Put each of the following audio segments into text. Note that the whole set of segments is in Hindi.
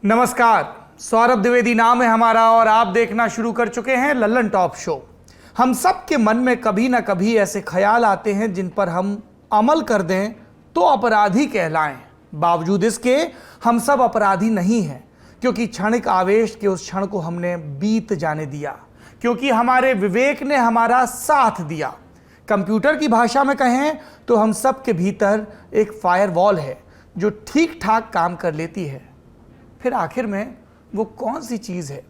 नमस्कार, सौरभ द्विवेदी नाम है हमारा और आप देखना शुरू कर चुके हैं लल्लन टॉप शो। हम सब के मन में कभी ना कभी ऐसे ख्याल आते हैं जिन पर हम अमल कर दें तो अपराधी कहलाएं। बावजूद इसके हम सब अपराधी नहीं हैं, क्योंकि क्षणिक आवेश के उस क्षण को हमने बीत जाने दिया, क्योंकि हमारे विवेक ने हमारा साथ दिया। कंप्यूटर की भाषा में कहें तो हम सब के भीतर एक फायरवॉल है जो ठीक ठाक काम कर लेती है। फिर आखिर में वो कौन सी चीज़ है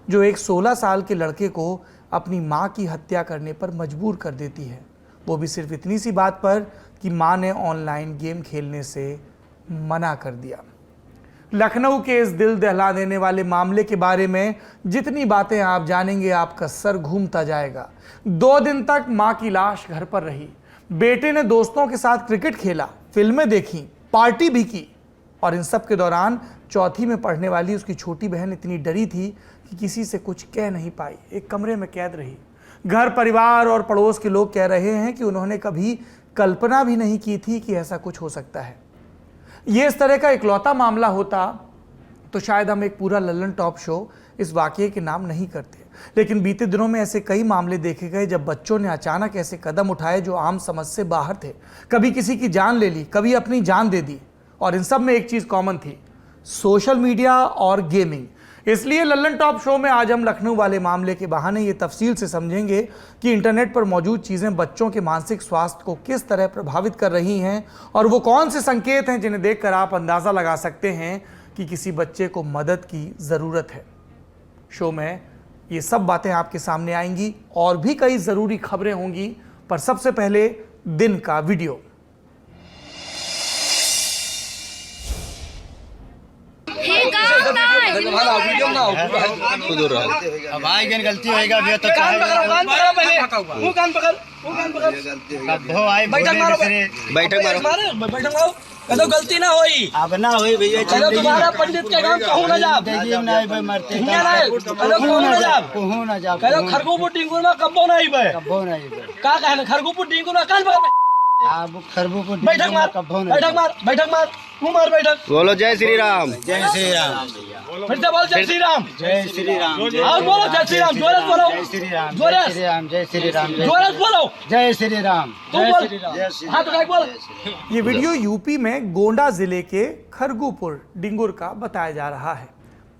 जो एक 16 साल के लड़के को अपनी माँ की हत्या करने पर मजबूर कर देती है, वो भी सिर्फ इतनी सी बात पर कि माँ ने ऑनलाइन गेम खेलने से मना कर दिया। लखनऊ के इस दिल दहला देने वाले मामले के बारे में जितनी बातें आप जानेंगे आपका सर घूमता जाएगा। 2 दिन तक माँ की लाश घर पर रही, बेटे ने दोस्तों के साथ क्रिकेट खेला, फिल्में देखी, पार्टी भी की, और इन सब के दौरान चौथी में पढ़ने वाली उसकी छोटी बहन इतनी डरी थी कि किसी से कुछ कह नहीं पाई, एक कमरे में कैद रही। घर परिवार और पड़ोस के लोग कह रहे हैं कि उन्होंने कभी कल्पना भी नहीं की थी कि ऐसा कुछ हो सकता है। ये इस तरह का इकलौता मामला होता तो शायद हम एक पूरा लल्लन टॉप शो इस वाकये के नाम नहीं करते, लेकिन बीते दिनों में ऐसे कई मामले देखे गए जब बच्चों ने अचानक ऐसे कदम उठाए जो आम समझ से बाहर थे। कभी किसी की जान ले ली, कभी अपनी जान दे दी, और इन सब में एक चीज कॉमन थी, सोशल मीडिया और गेमिंग। इसलिए लल्लन टॉप शो में आज हम लखनऊ वाले मामले के बहाने ये तफसील से समझेंगे कि इंटरनेट पर मौजूद चीजें बच्चों के मानसिक स्वास्थ्य को किस तरह प्रभावित कर रही हैं, और वो कौन से संकेत हैं जिन्हें देखकर आप अंदाजा लगा सकते हैं कि किसी बच्चे को मदद की जरूरत है। शो में ये सब बातें आपके सामने आएंगी और भी कई जरूरी खबरें होंगी, पर सबसे पहले दिन का वीडियो। भाई गन गलती होएगा भी तो कान पकड़ पहले वो कान पकड़ बैठक मारो कदो गलती ना होई अब ना होई भैया चलो तुम्हारा पंडित के काम कहूं ना जा ना भाई मरते कहूं ना जा कदो खरगोपुर टिंगुर में कब्बो ना आई बे का कहने खरगोपुर टिंगुर में कान पकड़ अब खरगोपुर बैठक मार तू मार बैठक। बोलो जय श्री राम। जय श्री राम। फिर से बोल जय श्री राम। जय श्री राम। और बोलो जय श्री राम, जोरत बोलो। जय श्री राम। जोरत श्री राम। जय श्री राम। जोरत बोलो जय श्री राम। जय श्री राम। हाथ उठाकर बोल। ये वीडियो यूपी में गोंडा जिले के खरगोपुर डिंगुर का बताया जा रहा है।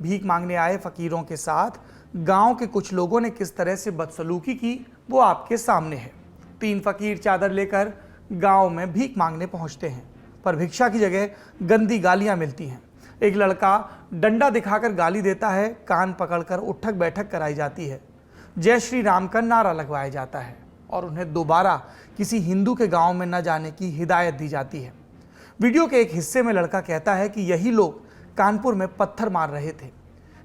भीख मांगने आए फकीरों के साथ गांव के कुछ लोगों ने किस तरह से बदसलूकी की वो आपके सामने है। 3 फकीर चादर लेकर गांव में भीख मांगने पहुंचते हैं, पर भिक्षा की जगह गंदी गालियां मिलती हैं। एक लड़का डंडा दिखाकर गाली देता है, कान पकड़कर उठक बैठक कराई जाती है, जय श्री राम का नारा लगवाया जाता है और उन्हें दोबारा किसी हिंदू के गांव में न जाने की हिदायत दी जाती है। वीडियो के एक हिस्से में लड़का कहता है कि यही लोग कानपुर में पत्थर मार रहे थे।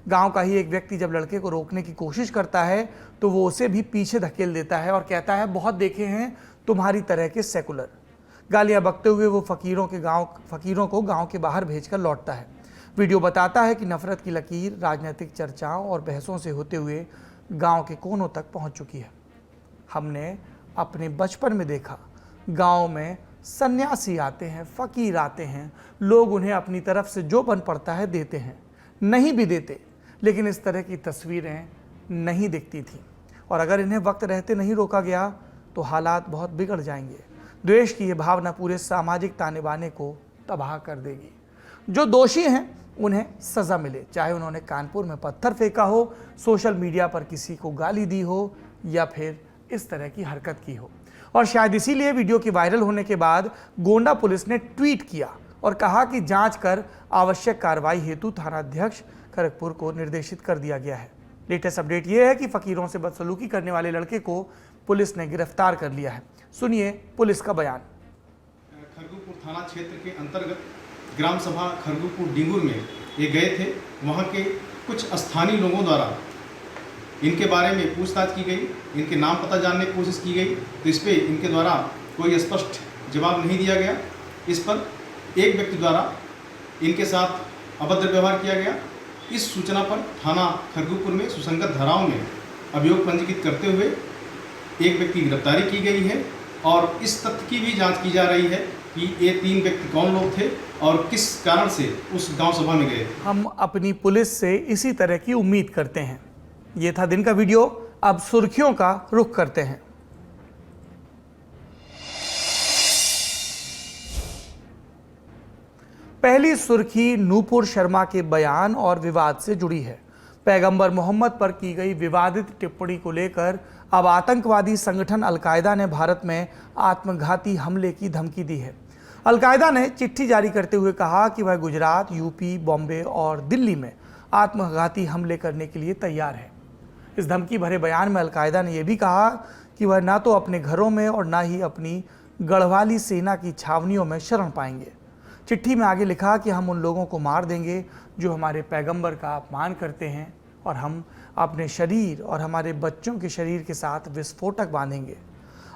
गांव का ही एक व्यक्ति जब लड़के को रोकने की कोशिश करता है तो वो उसे भी पीछे धकेल देता है और कहता है, बहुत देखे हैं तुम्हारी तरह के सेकुलर। गालियां बकते हुए वो फकीरों को गांव के बाहर भेजकर लौटता है। वीडियो बताता है कि नफरत की लकीर राजनीतिक चर्चाओं और बहसों से होते हुए गांव के कोनों तक पहुंच चुकी है। हमने अपने बचपन में देखा, गांव में सन्यासी आते हैं, फकीर आते हैं, लोग उन्हें अपनी तरफ से जो बन पड़ता है देते हैं, नहीं भी देते, लेकिन इस तरह की तस्वीरें नहीं दिखती थी, और अगर इन्हें वक्त रहते नहीं रोका गया तो हालात बहुत बिगड़ जाएंगे। द्वेष की यह भावना पूरे सामाजिक ताने बाने को तबाह कर देगी। जो दोषी हैं उन्हें सज़ा मिले, चाहे उन्होंने कानपुर में पत्थर फेंका हो, सोशल मीडिया पर किसी को गाली दी हो या फिर इस तरह की हरकत की हो। और शायद इसीलिए वीडियो के वायरल होने के बाद गोंडा पुलिस ने ट्वीट किया और कहा कि जांच कर आवश्यक कार्रवाई हेतु थानाध्यक्ष खरगपुर को निर्देशित कर दिया गया है। लेटेस्ट अपडेट यह है कि फकीरों से बदसलूकी करने वाले लड़के को पुलिस ने गिरफ्तार कर लिया है। सुनिए पुलिस का बयान। खरगोपुर थाना क्षेत्र के अंतर्गत ग्राम सभा खरगोपुर डिंगुर में ये गए थे। वहाँ के कुछ स्थानीय लोगों द्वारा इनके बारे में पूछताछ की गई, इनके नाम पता जानने की कोशिश की गई, तो इस पर इनके द्वारा कोई स्पष्ट जवाब नहीं दिया गया। इस पर एक व्यक्ति द्वारा इनके साथ अभद्र व्यवहार किया गया। इस सूचना पर थाना खरगोपुर में सुसंगत धाराओं में अभियोग पंजीकृत करते हुए एक व्यक्ति की गिरफ्तारी की गई है और इस तथ्य की भी जांच की जा रही है कि ये 3 व्यक्ति कौन लोग थे और किस कारण से उस गांव सभा में गए थे। हम अपनी पुलिस से इसी तरह की उम्मीद करते हैं। ये था दिन का वीडियो। अब सुर्खियों का रुख करते हैं। पहली सुर्खी नूपुर शर्मा के बयान और विवाद से जुड़ी है। पैगंबर मोहम्मद पर की गई विवादित टिप्पणी को लेकर अब आतंकवादी संगठन अलकायदा ने भारत में आत्मघाती हमले की धमकी दी है। अलकायदा ने चिट्ठी जारी करते हुए कहा कि वह गुजरात, यूपी, बॉम्बे और दिल्ली में आत्मघाती हमले करने के लिए तैयार है। इस धमकी भरे बयान में अलकायदा ने यह भी कहा कि वह ना तो अपने घरों में और ना ही अपनी गढ़वाली सेना की छावनियों में शरण पाएंगे। चिट्ठी में आगे लिखा कि हम उन लोगों को मार देंगे जो हमारे पैगंबर का अपमान करते हैं और हम अपने शरीर और हमारे बच्चों के शरीर के साथ विस्फोटक बांधेंगे।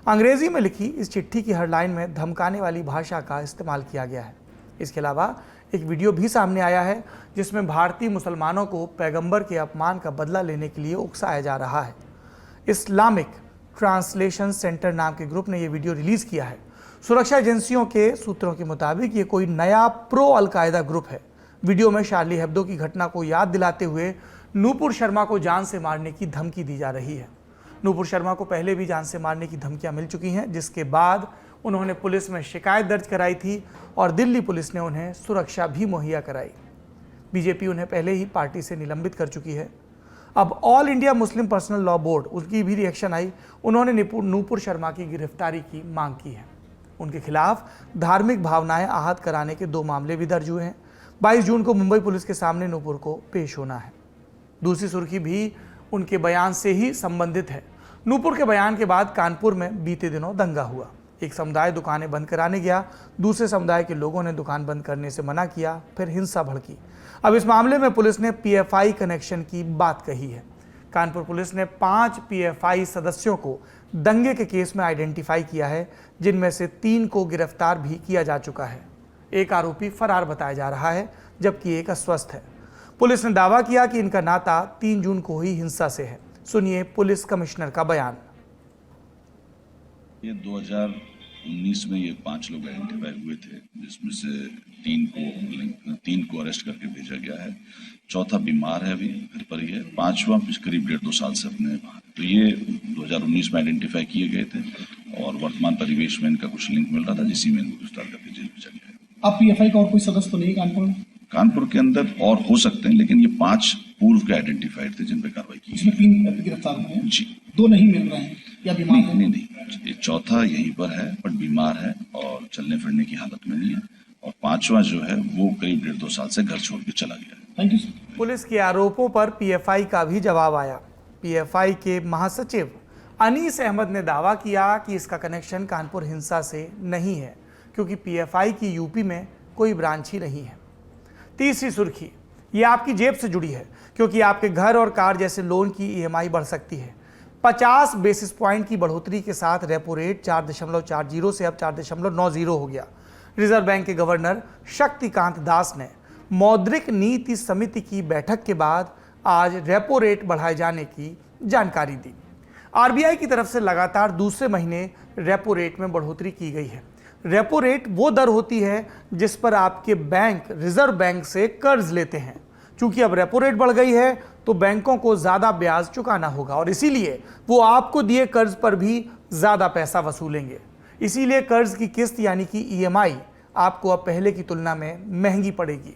अंग्रेजी में लिखी इस चिट्ठी की हर लाइन में धमकाने वाली भाषा का इस्तेमाल किया गया है। इसके अलावा एक वीडियो भी सामने आया है जिसमें भारतीय मुसलमानों को पैगंबर के अपमान का बदला लेने के लिए उकसाया जा रहा है। इस्लामिक ट्रांसलेशन सेंटर नाम के ग्रुप ने यह वीडियो रिलीज किया है। सुरक्षा एजेंसियों के सूत्रों के मुताबिक ये कोई नया प्रो अलकायदा ग्रुप है। वीडियो में शार्ली हेब्दो की घटना को याद दिलाते हुए नूपुर शर्मा को जान से मारने की धमकी दी जा रही है। नूपुर शर्मा को पहले भी जान से मारने की धमकियां मिल चुकी हैं, जिसके बाद उन्होंने पुलिस में शिकायत दर्ज कराई थी और दिल्ली पुलिस ने उन्हें सुरक्षा भी मुहैया कराई। बीजेपी उन्हें पहले ही पार्टी से निलंबित कर चुकी है। अब all India Muslim personal law board, उसकी भी रिएक्शन आई। उन्होंने नूपुर शर्मा की गिरफ्तारी की मांग की है। उनके खिलाफ धार्मिक भावनाएं आहत कराने के 2 मामले भी दर्ज हुए हैं। 22 जून को मुंबई पुलिस के सामने नूपुर को पेश होना है। दूसरी सुर्खी भी उनके बयान से ही संबंधित है। नूपुर के बयान के बाद कानपुर में बीते दिनों दंगा हुआ। एक समुदाय दुकानें बंद कराने गया, दूसरे समुदाय के लोगों ने दुकान बंद करने से मना किया, फिर हिंसा भड़की। अब इस मामले में पुलिस ने पीएफआई कनेक्शन की बात कही है। कानपुर पुलिस ने 5 पीएफआई सदस्यों को दंगे के केस में आइडेंटिफाई किया है, जिनमें से 3 को गिरफ्तार भी किया जा चुका है। एक आरोपी फरार बताया जा रहा है, जबकि एक अस्वस्थ है। पुलिस ने दावा किया कि इनका नाता 3 जून को हुई हिंसा से है। सुनिए पुलिस कमिश्नर का बयान। ये 2019 में ये 5 लोग आइडेंटिफाई हुए थे, जिसमें से 3 को अरेस्ट करके भेजा गया है। चौथा बीमार है, अभी घर पर ही है। 5वां करीब 1.5-2 साल से अपने वहाँ। तो ये 2019 में आइडेंटिफाई किए गए थे और वर्तमान परिवेश में इनका कुछ लिंक मिल रहा था, जिसी में इनको गिरफ्तार करके जेल भेजा गया है। अब पीएफआई का और कोई सदस्य तो नहीं कानपुर में? कानपुर के अंदर और हो सकते हैं, लेकिन ये 5 पूर्व के आइडेंटिफाइड थे जिन पे कार्रवाई की। इसमें 3 गिरफ्तार हुए हैं जी। 2 नहीं मिल रहे हैं या बीमार हैं? नहीं, ये चौथा यहीं पर है बट बीमार है और चलने फिरने की हालत में नहीं है, और 5वां जो है वो करीब 1.5-2 साल से घर छोड़ के चला गया है। Thank you sir. पुलिस के आरोपों पर पीएफआई का भी जवाब आया। पीएफआई के महासचिव अनीस अहमद ने दावा किया कि इसका कनेक्शन कानपुर हिंसा से नहीं है, क्योंकि पीएफआई की यूपी में कोई ब्रांच ही नहीं है। तीसरी सुर्खी, ये आपकी जेब से जुड़ी है, क्योंकि आपके घर और कार जैसे लोन की ईएमआई बढ़ सकती है। 50 बेसिस पॉइंट की बढ़ोतरी के साथ रेपो रेट 4.40 से अब 4.90 हो गया। रिजर्व बैंक के गवर्नर शक्तिकांत दास ने मौद्रिक नीति समिति की बैठक के बाद आज रेपो रेट बढ़ाए जाने की जानकारी दी। आरबीआई की तरफ से लगातार दूसरे महीने रेपो रेट में बढ़ोतरी की गई है। रेपो रेट वो दर होती है जिस पर आपके बैंक रिजर्व बैंक से कर्ज लेते हैं। चूंकि अब रेपो रेट बढ़ गई है तो बैंकों को ज़्यादा ब्याज चुकाना होगा और इसीलिए वो आपको दिए कर्ज पर भी ज़्यादा पैसा वसूलेंगे। इसीलिए कर्ज की किस्त यानी कि ईएमआई आपको अब पहले की तुलना में महंगी पड़ेगी।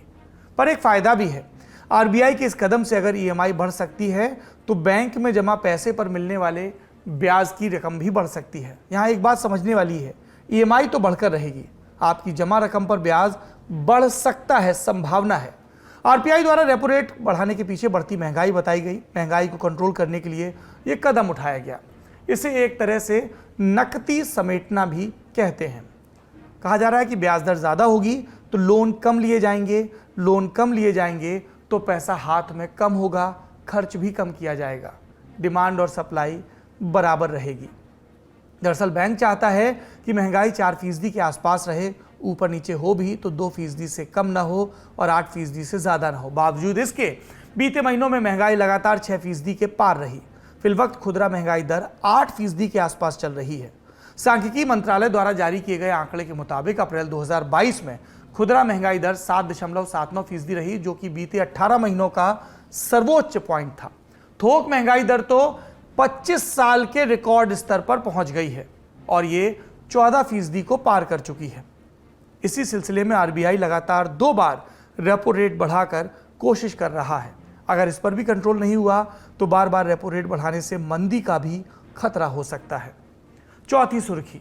पर एक फ़ायदा भी है। आरबीआई के इस कदम से अगर ईएमआई बढ़ सकती है तो बैंक में जमा पैसे पर मिलने वाले ब्याज की रकम भी बढ़ सकती है। यहाँ एक बात समझने वाली है, ईएमआई तो बढ़कर रहेगी, आपकी जमा रकम पर ब्याज बढ़ सकता है, संभावना है। आरबीआई द्वारा रेपो रेट बढ़ाने के पीछे बढ़ती महंगाई बताई गई। महंगाई को कंट्रोल करने के लिए ये कदम उठाया गया। इसे एक तरह से नकदी समेटना भी कहते हैं। कहा जा रहा है कि ब्याज दर ज़्यादा होगी तो लोन कम लिए जाएंगे, लोन कम लिए जाएंगे तो पैसा हाथ में कम होगा, खर्च भी कम किया जाएगा, डिमांड और सप्लाई बराबर रहेगी। दरअसल बैंक चाहता है कि महंगाई 4% के आसपास रहे, ऊपर नीचे हो भी तो 2% से कम ना हो और 8% से ज़्यादा ना हो। बावजूद इसके बीते महीनों में महंगाई लगातार 6% के पार रही। फिलवक्त खुदरा महंगाई दर 8% के आसपास चल रही है। सांख्यिकी मंत्रालय द्वारा जारी किए गए आंकड़े के मुताबिक अप्रैल 2022 में खुदरा महंगाई दर 7.79% रही, जो कि बीते 18 महीनों का सर्वोच्च पॉइंट था। थोक महंगाई दर तो 25 साल के रिकॉर्ड स्तर पर पहुंच गई है और ये 14% को पार कर चुकी है। इसी सिलसिले में आरबीआई लगातार 2 बार रेपो रेट बढ़ाकर कोशिश कर रहा है। अगर इस पर भी कंट्रोल नहीं हुआ तो बार बार रेपो रेट बढ़ाने से मंदी का भी खतरा हो सकता है। चौथी सुर्खी,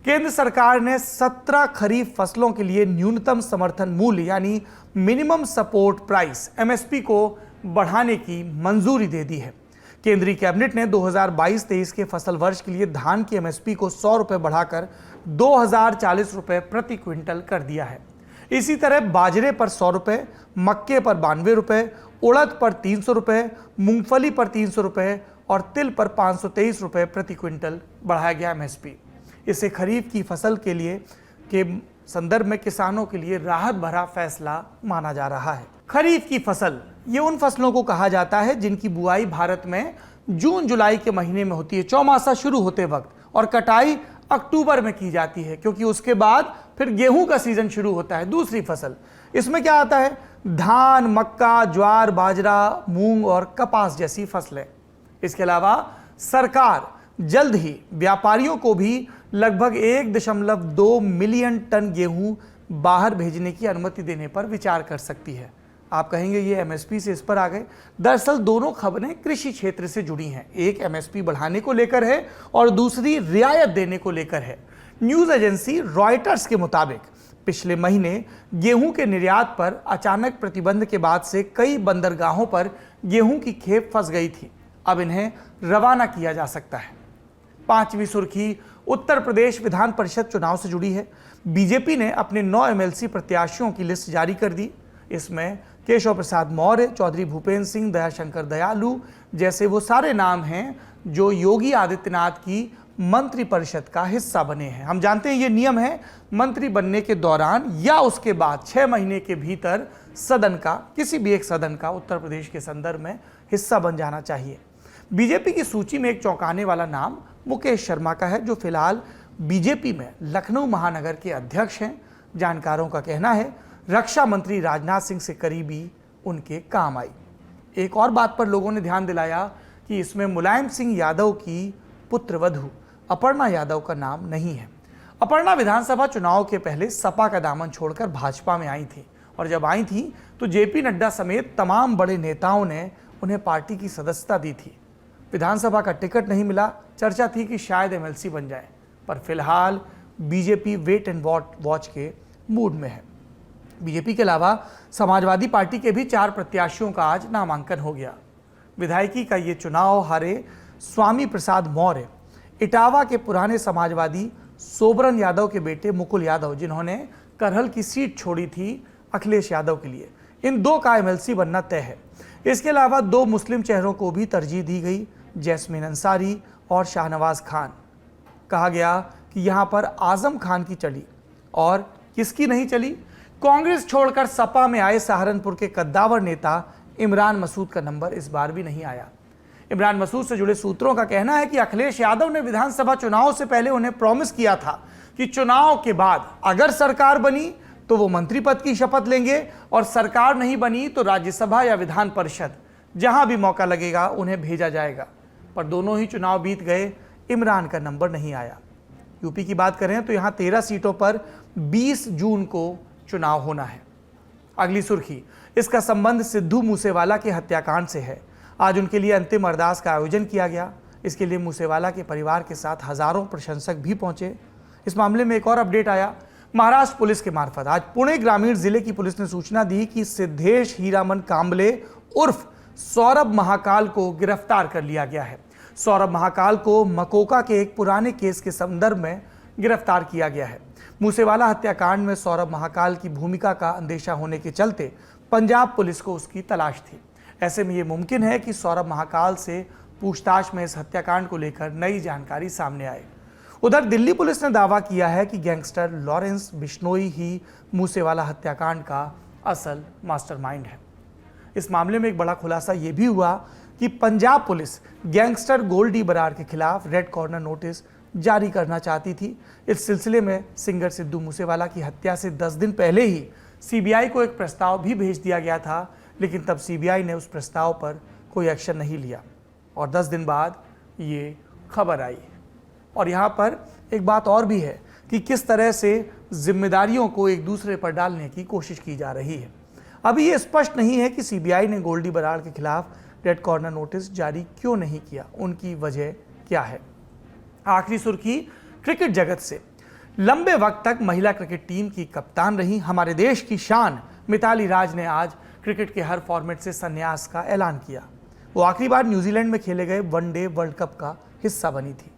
केंद्र सरकार ने 17 खरीफ फसलों के लिए न्यूनतम समर्थन मूल्य यानी मिनिमम सपोर्ट प्राइस MSP को बढ़ाने की मंजूरी दे दी है। केंद्रीय कैबिनेट ने 2022-23 के फसल वर्ष के लिए धान की MSP को 100 रुपये बढ़ाकर 2040 रुपये प्रति क्विंटल कर दिया है। इसी तरह बाजरे पर 100 रुपये, मक्के पर 92 रुपये, उड़द पर 300 रुपये, मूंगफली पर 300 रुपये और तिल पर 523 रुपये प्रति क्विंटल बढ़ाया गया MSP। इससे खरीफ की फसल के लिए के संदर्भ में किसानों के लिए राहत भरा फैसला माना जा रहा है। खरीफ की फसल ये उन फसलों को कहा जाता है जिनकी बुआई भारत में जून जुलाई के महीने में होती है, चौमासा शुरू होते वक्त, और कटाई अक्टूबर में की जाती है, क्योंकि उसके बाद फिर गेहूं का सीजन शुरू होता है। दूसरी फसल इसमें क्या आता है? धान, मक्का, ज्वार, बाजरा, मूंग और कपास जैसी फसलें। इसके अलावा सरकार जल्द ही व्यापारियों को भी लगभग 1.2 मिलियन टन गेहूं बाहर भेजने की अनुमति देने पर विचार कर सकती है। आप कहेंगे ये MSP से इस पर आ गए। दरअसल दोनों खबरें कृषि क्षेत्र से जुड़ी हैं। एक MSP बढ़ाने को लेकर है और दूसरी रियायत देने को लेकर है। न्यूज एजेंसी रॉयटर्स के मुताबिक पिछले महीने गेहूं के निर्यात पर अचानक प्रतिबंध के बाद से कई बंदरगाहों पर गेहूं की खेप फंस गई थी। अब इन्हें रवाना किया जा सकता है। पांचवी सुर्खी उत्तर प्रदेश विधान परिषद चुनाव से जुड़ी है। बीजेपी ने अपने 9 MLC प्रत्याशियों की लिस्ट जारी कर दी। इसमें केशव प्रसाद मौर्य, चौधरी भूपेंद्र सिंह, दयाशंकर दयालु जैसे वो सारे नाम हैं जो योगी आदित्यनाथ की मंत्रिपरिषद का हिस्सा बने हैं। हम जानते हैं ये नियम है, मंत्री बनने के दौरान या उसके बाद 6 महीने के भीतर सदन का, किसी भी एक सदन का उत्तर प्रदेश के संदर्भ में हिस्सा बन जाना चाहिए। बीजेपी की सूची में एक चौंकाने वाला नाम मुकेश शर्मा का है, जो फिलहाल बीजेपी में लखनऊ महानगर के अध्यक्ष हैं। जानकारों का कहना है रक्षा मंत्री राजनाथ सिंह से करीबी उनके काम आई। एक और बात पर लोगों ने ध्यान दिलाया कि इसमें मुलायम सिंह यादव की पुत्रवधू अपर्णा यादव का नाम नहीं है। अपर्णा विधानसभा चुनाव के पहले सपा का दामन छोड़कर भाजपा में आई थी, और जब आई थी तो JP नड्डा समेत तमाम बड़े नेताओं ने उन्हें पार्टी की सदस्यता दी थी। विधानसभा का टिकट नहीं मिला, चर्चा थी कि शायद MLC बन जाए, पर फिलहाल बीजेपी वेट एंड वॉच के मूड में है। बीजेपी के अलावा समाजवादी पार्टी के भी 4 प्रत्याशियों का आज नामांकन हो गया। विधायकी का ये चुनाव हारे स्वामी प्रसाद मौर्य, इटावा के पुराने समाजवादी सोबरन यादव के बेटे मुकुल यादव, जिन्होंने करहल की सीट छोड़ी थी अखिलेश यादव के लिए। इन 2 का MLC बनना तय है। इसके अलावा 2 मुस्लिम चेहरों को भी तरजीह दी गई, जैस्मीन अंसारी और शाहनवाज खान। कहा गया कि यहां पर आजम खान की चली और किसकी नहीं चली? कांग्रेस छोड़कर सपा में आए सहारनपुर के कद्दावर नेता इमरान मसूद का नंबर इस बार भी नहीं आया। इमरान मसूद से जुड़े सूत्रों का कहना है कि अखिलेश यादव ने विधानसभा चुनाव से पहले उन्हें प्रॉमिस किया था कि चुनाव के बाद अगर सरकार बनी तो वो मंत्री पद की शपथ लेंगे, और सरकार नहीं बनी तो राज्यसभा या विधान परिषद जहां भी मौका लगेगा उन्हें भेजा जाएगा। पर दोनों ही चुनाव बीत गए, इमरान का नंबर नहीं आया। यूपी की बात करें तो यहां 13 सीटों पर 20 जून को चुनाव होना है। अगली सुर्खी, इसका संबंध सिद्धू मूसेवाला के हत्याकांड से है। आज उनके लिए अंतिम अरदास का आयोजन किया गया। इसके लिए मूसेवाला के परिवार के साथ हजारों प्रशंसक भी पहुंचे। इस मामले में एक और अपडेट आया। महाराष्ट्र पुलिस के मार्फत आज पुणे ग्रामीण जिले की पुलिस ने सूचना दी कि सिद्धेश हीरामन कांबले उर्फ सौरभ महाकाल को गिरफ्तार कर लिया गया है। सौरभ महाकाल को मकोका के एक पुराने केस के संदर्भ में गिरफ्तार किया गया है। मूसेवाला हत्याकांड में सौरभ महाकाल की भूमिका का अंदेशा होने के चलते पंजाब पुलिस को उसकी तलाश थी। ऐसे में ये मुमकिन है कि सौरभ महाकाल से पूछताछ में इस हत्याकांड को लेकर नई जानकारी सामने आए। उधर दिल्ली पुलिस ने दावा किया है कि गैंगस्टर लॉरेंस बिश्नोई ही मूसेवाला हत्याकांड का असल मास्टरमाइंड है। इस मामले में एक बड़ा खुलासा यह भी हुआ कि पंजाब पुलिस गैंगस्टर गोल्डी बरार के खिलाफ रेड कॉर्नर नोटिस जारी करना चाहती थी। इस सिलसिले में सिंगर सिद्धू मूसेवाला की हत्या से 10 दिन पहले ही सीबीआई को एक प्रस्ताव भी भेज दिया गया था, लेकिन तब सीबीआई ने उस प्रस्ताव पर कोई एक्शन नहीं लिया और 10 दिन बाद ये खबर आई। और यहाँ पर एक बात और भी है कि किस तरह से जिम्मेदारियों को एक दूसरे पर डालने की कोशिश की जा रही है। अभी ये स्पष्ट नहीं है कि सीबीआई ने गोल्डी बराड़ के खिलाफ रेड कॉर्नर नोटिस जारी क्यों नहीं किया, उनकी वजह क्या है। आखिरी सुर्खी क्रिकेट जगत से। लंबे वक्त तक महिला क्रिकेट टीम की कप्तान रही हमारे देश की शान मिताली राज ने आज क्रिकेट के हर फॉर्मेट से संन्यास का ऐलान किया। वो आखिरी बार न्यूजीलैंड में खेले गए वनडे वर्ल्ड कप का हिस्सा बनी थी।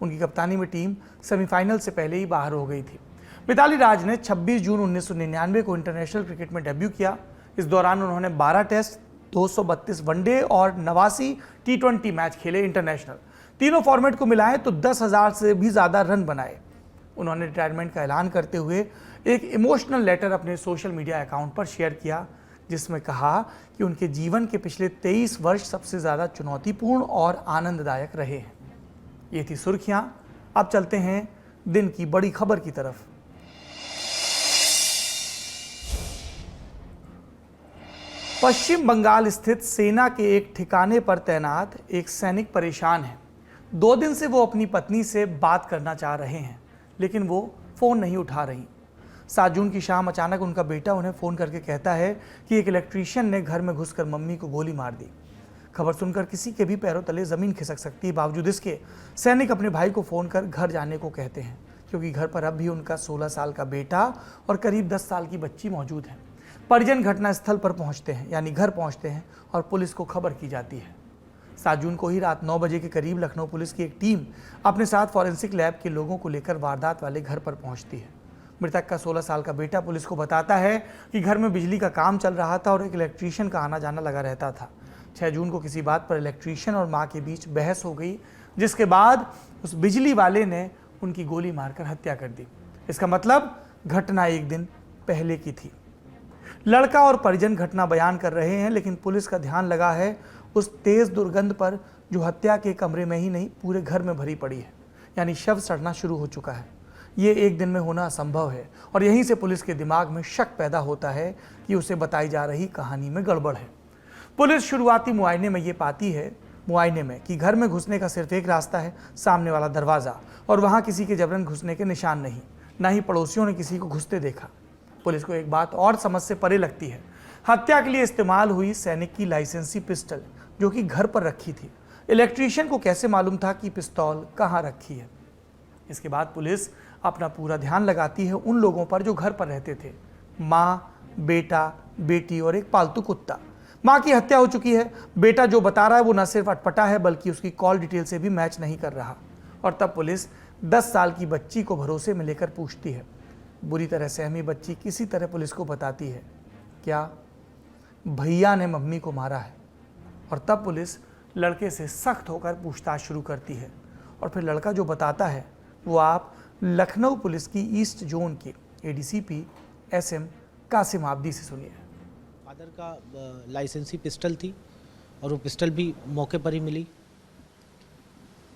उनकी कप्तानी में टीम सेमीफाइनल से पहले ही बाहर हो गई थी। मिताली राज ने 26 जून 1999 को इंटरनेशनल क्रिकेट में डेब्यू किया। इस दौरान उन्होंने 12 टेस्ट, 232 वनडे और 89 टी20 मैच खेले इंटरनेशनल। तीनों फॉर्मेट को मिलाएं तो 10,000 से भी ज़्यादा रन बनाए। उन्होंने रिटायरमेंट का ऐलान करते हुए एक इमोशनल लेटर अपने सोशल मीडिया अकाउंट पर शेयर किया, जिसमें कहा कि उनके जीवन के पिछले 23 वर्ष सबसे ज़्यादा चुनौतीपूर्ण और आनंददायक रहे हैं। ये थी सुर्खियां। अब चलते हैं दिन की बड़ी खबर की तरफ। पश्चिम बंगाल स्थित सेना के एक ठिकाने पर तैनात एक सैनिक परेशान है। 2 दिन से वो अपनी पत्नी से बात करना चाह रहे हैं, लेकिन वो फ़ोन नहीं उठा रही। 7 जून की शाम अचानक उनका बेटा उन्हें फ़ोन करके कहता है कि एक इलेक्ट्रीशियन ने घर में घुसकर मम्मी को गोली मार दी। खबर सुनकर किसी के भी पैरों तले ज़मीन खिसक सकती है। बावजूद इसके सैनिक अपने भाई को फ़ोन कर घर जाने को कहते हैं, क्योंकि घर पर अब भी उनका 16 साल का बेटा और करीब 10 साल की बच्ची मौजूद है। परिजन घटनास्थल पर पहुंचते हैं, यानी घर पहुंचते हैं और पुलिस को खबर की जाती है। 7 जून को ही रात 9 बजे के करीब लखनऊ पुलिस की एक टीम अपने साथ फॉरेंसिक लैब के लोगों को लेकर वारदात वाले घर पर पहुंचती है। मृतक का 16 साल का बेटा पुलिस को बताता है कि घर में बिजली का काम चल रहा था और एक इलेक्ट्रीशियन का आना जाना लगा रहता था। 6 जून को किसी बात पर इलेक्ट्रीशियन और मां के बीच बहस हो गई, जिसके बाद उस बिजली वाले ने उनकी गोली मारकर हत्या कर दी। इसका मतलब घटना एक दिन पहले की थी। लड़का और परिजन घटना बयान कर रहे हैं, लेकिन पुलिस का ध्यान लगा है उस तेज दुर्गंध पर जो हत्या के कमरे में ही नहीं पूरे घर में भरी पड़ी है, यानी शव सड़ना शुरू हो चुका है। ये एक दिन में होना असंभव है और यहीं से पुलिस के दिमाग में शक पैदा होता है कि उसे बताई जा रही कहानी में गड़बड़ है। पुलिस शुरुआती मुआयने में ये पाती है कि घर में घुसने का सिर्फ एक रास्ता है, सामने वाला दरवाज़ा, और वहाँ किसी के जबरन घुसने के निशान नहीं, ना ही पड़ोसियों ने किसी को घुसते देखा। पुलिस को एक बात और समझ से परे लगती है, हत्या के लिए इस्तेमाल हुई सैनिक की लाइसेंसी पिस्टल जो कि घर पर रखी थी। इलेक्ट्रीशियन को कैसे मालूम था कि पिस्तौल कहाँ रखी है? इसके बाद पुलिस अपना पूरा ध्यान लगाती है उन लोगों पर जो घर पर रहते थे, माँ, बेटा, बेटी और एक पालतू कुत्ता। माँ की हत्या हो चुकी है। बेटा जो बता रहा है वो न सिर्फ अटपटा है बल्कि उसकी कॉल डिटेल से भी मैच नहीं कर रहा। और तब पुलिस 10 साल की बच्ची को भरोसे में लेकर पूछती है। बुरी तरह सहमी बच्ची किसी तरह पुलिस को बताती है, क्या भैया ने मम्मी को मारा है। और तब पुलिस लड़के से सख्त होकर पूछताछ शुरू करती है और फिर लड़का जो बताता है वो आप लखनऊ पुलिस की ईस्ट जोन के एडीसीपी SM कासिम आब्दी से सुनिए। फादर का लाइसेंसी पिस्टल थी और वो पिस्टल भी मौके पर ही मिली।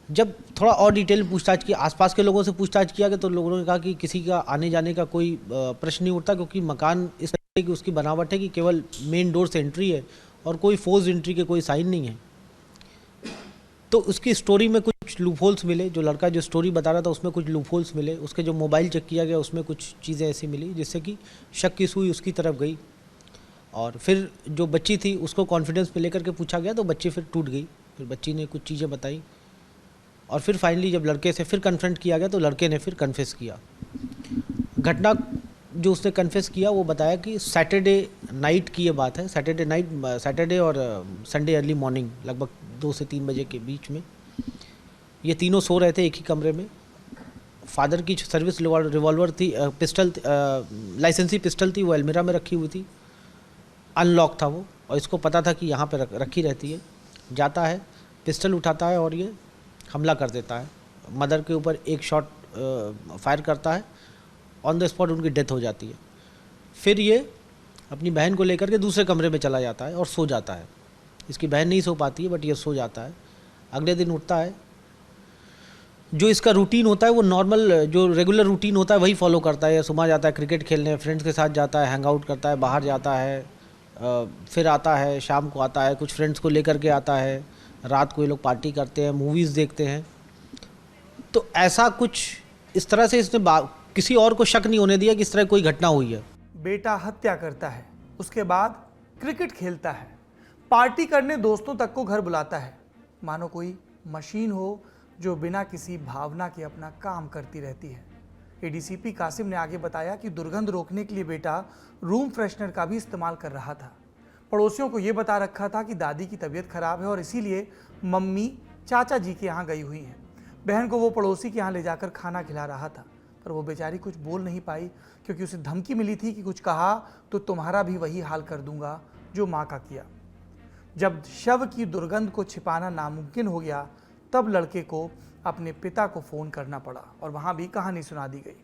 जब थोड़ा और डिटेल पूछताछ की, आसपास के लोगों से पूछताछ किया गया तो लोगों ने कहा कि किसी का आने जाने का कोई प्रश्न नहीं उठता, क्योंकि मकान इस तरह की उसकी बनावट है कि केवल मेन डोर से एंट्री है और कोई फोर्स एंट्री के कोई साइन नहीं है। तो उसकी स्टोरी में कुछ लूपहोल्स मिले, जो लड़का जो स्टोरी बता रहा था उसमें कुछ लूपहोल्स मिले। उसके जो मोबाइल चेक किया गया उसमें कुछ चीज़ें ऐसी मिली जिससे कि शक की सुई उसकी तरफ गई। और फिर जो बच्ची थी उसको कॉन्फिडेंस में लेकर के पूछा गया तो बच्ची फिर टूट गई। फिर बच्ची ने कुछ चीज़ें बताई और फिर फाइनली जब लड़के से फिर कन्फ्रंट किया गया तो लड़के ने फिर कन्फेस किया। घटना जो उसने कन्फेस किया वो बताया कि सैटरडे नाइट की ये बात है। सैटरडे और संडे अर्ली मॉर्निंग लगभग 2 से 3 बजे के बीच में ये तीनों सो रहे थे एक ही कमरे में। फादर की सर्विस रिवॉल्वर थी, पिस्टल, लाइसेंसी पिस्टल थी, वो अलमीरा में रखी हुई थी, अनलॉक था वो, और इसको पता था कि यहाँ पे रखी रहती है। जाता है, पिस्टल उठाता है और ये हमला कर देता है। मदर के ऊपर एक शॉट फायर करता है, ऑन द स्पॉट उनकी डेथ हो जाती है। फिर ये अपनी बहन को लेकर के दूसरे कमरे में चला जाता है और सो जाता है। इसकी बहन नहीं सो पाती है बट ये सो जाता है। अगले दिन उठता है जो इसका रूटीन होता है वो नॉर्मल जो रेगुलर रूटीन होता है वही फॉलो करता है। सुबह जाता है क्रिकेट खेलने, फ्रेंड्स के साथ जाता है, हैंग आउट करता है, बाहर जाता है, फिर आता है, शाम को आता है, कुछ फ्रेंड्स को लेकर के आता है, रात को ये लोग पार्टी करते हैं, मूवीज़ देखते हैं। तो ऐसा कुछ इस तरह से इसने किसी और को शक नहीं होने दिया कि इस तरह कोई घटना हुई है। बेटा हत्या करता है, उसके बाद क्रिकेट खेलता है, पार्टी करने दोस्तों तक को घर बुलाता है, मानो कोई मशीन हो जो बिना किसी भावना के अपना काम करती रहती है। एडीसीपी कासिम ने आगे बताया कि दुर्गंध रोकने के लिए बेटा रूम फ्रेशनर का भी इस्तेमाल कर रहा था। पड़ोसियों को ये बता रखा था कि दादी की तबीयत खराब है और इसीलिए मम्मी चाचा जी के यहाँ गई हुई हैं। बहन को वो पड़ोसी के यहाँ ले जाकर खाना खिला रहा था, पर वो बेचारी कुछ बोल नहीं पाई क्योंकि उसे धमकी मिली थी कि कुछ कहा तो तुम्हारा भी वही हाल कर दूंगा जो माँ का किया। जब शव की दुर्गंध को छिपाना नामुमकिन हो गया तब लड़के को अपने पिता को फ़ोन करना पड़ा और वहाँ भी कहानी सुना दी गई।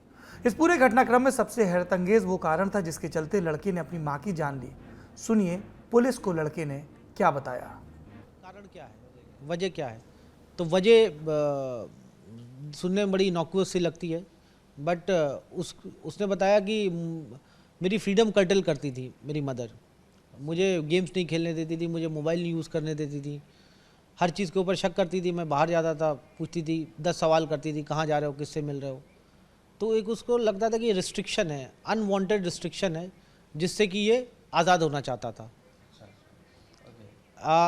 इस पूरे घटनाक्रम में सबसे हैरतअंगेज वो कारण था जिसके चलते लड़के ने अपनी माँ की जान ली। सुनिए पुलिस को लड़के ने क्या बताया। कारण क्या है, वजह क्या है? तो वजह सुनने में बड़ी इनॉक्यूअस सी लगती है, बट उसने बताया कि मेरी फ्रीडम कर्टल करती थी मेरी मदर। मुझे गेम्स नहीं खेलने देती थी, मुझे मोबाइल नहीं यूज़ करने देती थी, हर चीज़ के ऊपर शक करती थी। मैं बाहर जाता था, पूछती थी, 10 सवाल करती थी, कहाँ जा रहे हो, किससे मिल रहे हो। तो एक उसको लगता था कि ये रिस्ट्रिक्शन है, अनवांटेड रिस्ट्रिक्शन है, जिससे कि ये आज़ाद होना चाहता था।